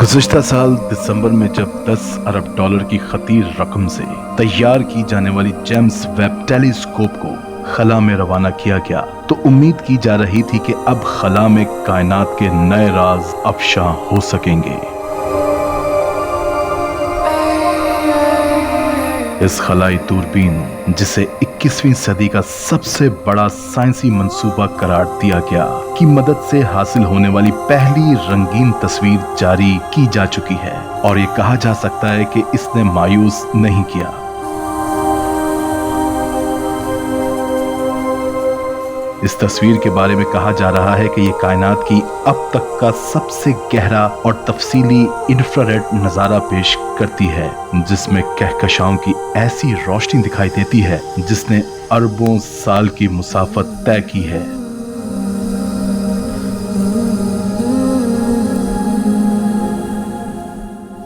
गुज़िश्ता साल दिसंबर में जब 10 अरब डॉलर की खतीर रकम से तैयार की जाने वाली जेम्स वेब टेलीस्कोप को खला में रवाना किया गया तो उम्मीद की जा रही थी कि अब खला में कायनात के नए राज अफशा हो सकेंगे। इस खलाई दूरबीन जिसे 21वीं सदी का सबसे बड़ा साइंसी मंसूबा करार दिया गया की मदद से हासिल होने वाली पहली रंगीन तस्वीर जारी की जा चुकी है और ये कहा जा सकता है कि इसने मायूस नहीं किया। इस तस्वीर के बारे में कहा जा रहा है कि ये कायनात की अब तक का सबसे गहरा और तफसीली इंफ्रारेड नजारा पेश करती है, जिसमें कहकशाओं की ऐसी रोशनी दिखाई देती है जिसने अरबों साल की मुसाफत तय की है।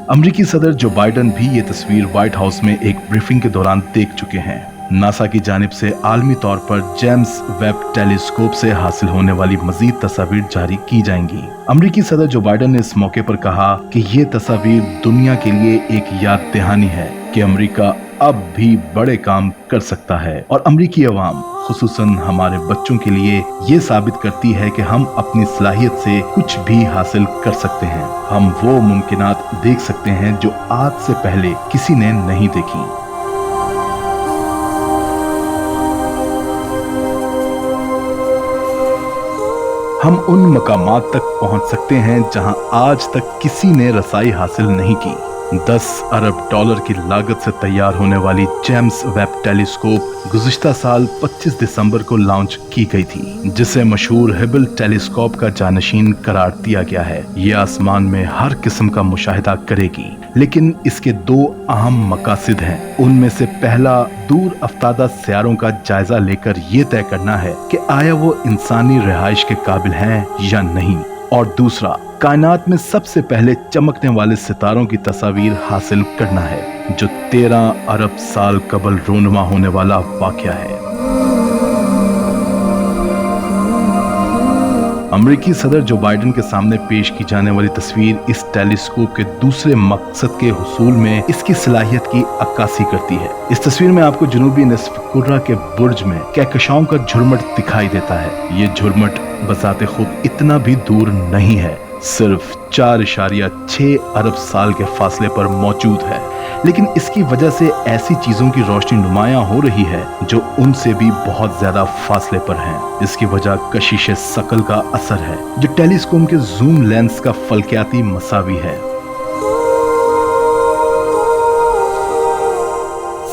अमेरिकी सदर जो बाइडेन भी ये तस्वीर व्हाइट हाउस में एक ब्रीफिंग के दौरान देख चुके हैं। नासा की जानिब से आलमी तौर पर जेम्स वेब टेलीस्कोप से हासिल होने वाली मजीद तस्वीर जारी की जाएंगी। अमेरिकी सदर जो बाइडेन ने इस मौके पर कहा कि ये तस्वीर दुनिया के लिए एक याद दहानी है कि अमेरिका अब भी बड़े काम कर सकता है और अमेरिकी अवाम खुसूसन हमारे बच्चों के लिए ये साबित करती है कि हम अपनी सलाहियत से कुछ भी हासिल कर सकते हैं। हम वो मुमकिनात देख सकते हैं जो आज से पहले किसी ने नहीं देखी। हम उन मकामात तक पहुंच सकते हैं जहां आज तक किसी ने रसाई हासिल नहीं की। 10 अरब डॉलर की लागत से तैयार होने वाली जेम्स वेब टेलीस्कोप गुज़िश्ता साल 25 दिसंबर को लॉन्च की गई थी, जिसे मशहूर हिबल टेलीस्कोप का जानशीन करार दिया गया है। ये आसमान में हर किस्म का मुशाहिदा करेगी, लेकिन इसके दो अहम मकासद हैं। उनमें से पहला दूर अफ्तादा सियारों का जायजा लेकर ये तय करना है कि आया वो इंसानी रिहाइश के काबिल हैं या नहीं, और दूसरा कायनात में सबसे पहले चमकने वाले सितारों की तस्वीर हासिल करना है, जो 13 अरब साल कबल रोनुमा होने वाला वाकया है। अमेरिकी सदर जो बाइडेन के सामने पेश की जाने वाली तस्वीर इस टेलीस्कोप के दूसरे मकसद के हुसूल में इसकी सलाहियत की अक्कासी करती है। इस तस्वीर में आपको जनूबी निस्फ कुर्रा के बुर्ज में कहकशाओं का झुरमुट दिखाई देता है। ये झुरमुट बजाते खुद इतना भी दूर नहीं है, सिर्फ 4.6 अरब साल के फासले पर मौजूद है, लेकिन इसकी वजह से ऐसी चीजों की रोशनी नुमायां हो रही है जो उनसे भी बहुत ज्यादा फासले पर हैं। इसकी वजह कशिश शकल का असर है, जो टेलीस्कोप के जूम लेंस का फलकियाती मसावी है।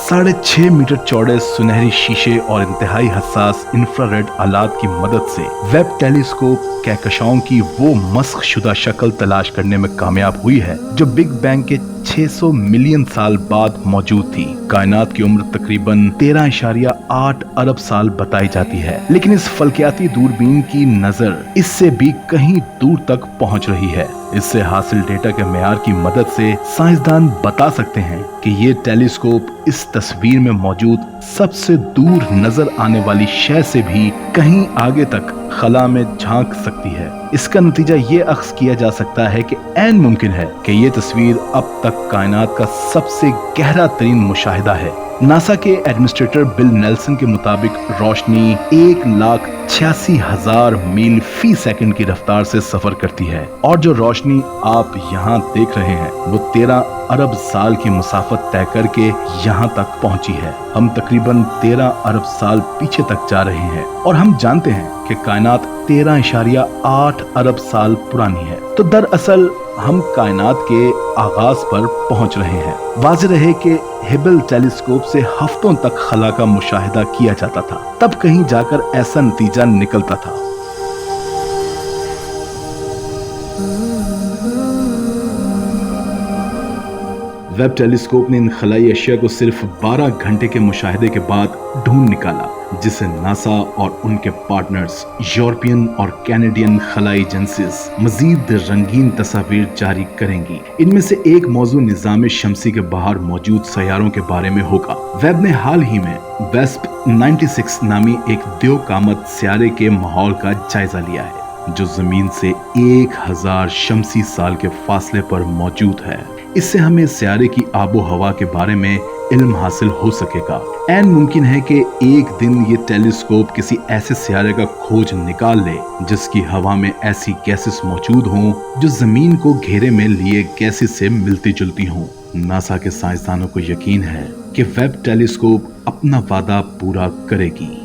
6.5 मीटर चौड़े सुनहरी शीशे और इंतहाई हसास इंफ्रारेड आलात की मदद से वेब टेलीस्कोप कहकशाओं की वो मस्ख शुदा शक्ल तलाश करने में कामयाब हुई है जो बिग बैंग के 600 मिलियन साल बाद मौजूद थी। कायनात की उम्र तकरीबन 13.8 अरब साल बताई जाती है, लेकिन इस फलकियाती दूरबीन की नजर इससे भी कहीं दूर तक पहुंच रही है। इससे हासिल डेटा के मेयार की मदद से साइंसदान बता सकते हैं कि ये टेलीस्कोप इस तस्वीर में मौजूद सबसे दूर नजर आने वाली शय से भी कहीं आगे तक खला में झांक सकती है। इसका नतीजा ये अख्ज़ किया जा सकता है कि ऐन मुमकिन है कि ये तस्वीर अब तक कायनात का सबसे गहरा तरीन मुशाहिदा है। नासा के एडमिनिस्ट्रेटर बिल नेल्सन के मुताबिक रोशनी 1,86,000 मील फी सेकंड की रफ्तार से सफर करती है, और जो रोशनी आप यहाँ देख रहे हैं वो 13 अरब साल की मुसाफत तय करके यहाँ तक पहुँची है। हम तकरीबन 13 अरब साल पीछे तक जा रहे हैं और हम जानते हैं कि कायनात 13.8 अरब साल पुरानी है। तो दरअसल हम कायनात के आगाज पर पहुंच रहे हैं। वाज़ेह रहे कि हिबल टेलीस्कोप से हफ्तों तक खला का मुशाहिदा किया जाता था, तब कहीं जाकर ऐसा नतीजा निकलता था। वेब टेलीस्कोप ने इन खलाई अशिया को सिर्फ 12 घंटे के मुशाहिदे के बाद ढूंढ निकाला, जिसे नासा और उनके पार्टनर्स यूरोपियन और कैनेडियन खलाई एजेंसीज मजीद रंगीन तस्वीर जारी करेंगी। इनमें से एक मौजू निज़ाम शमसी के बाहर मौजूद सैयारों के बारे में होगा। वेब ने हाल ही में वेस्प 96 नामी एक द्यो कामत सियारे के माहौल का जायजा लिया है। जो जमीन से 1000 शमसी साल के फासले पर मौजूद है। इससे हमें सियारे की आबो हवा के बारे में इल्म हासिल हो सकेगा। ऐन मुमकिन है कि एक दिन ये टेलीस्कोप किसी ऐसे सियारे का खोज निकाल ले जिसकी हवा में ऐसी गैसेस मौजूद हों जो जमीन को घेरे में लिए गैसेस से मिलती जुलती हों। नासा के साइंसदानों को यकीन है कि वेब टेलीस्कोप अपना वादा पूरा करेगी।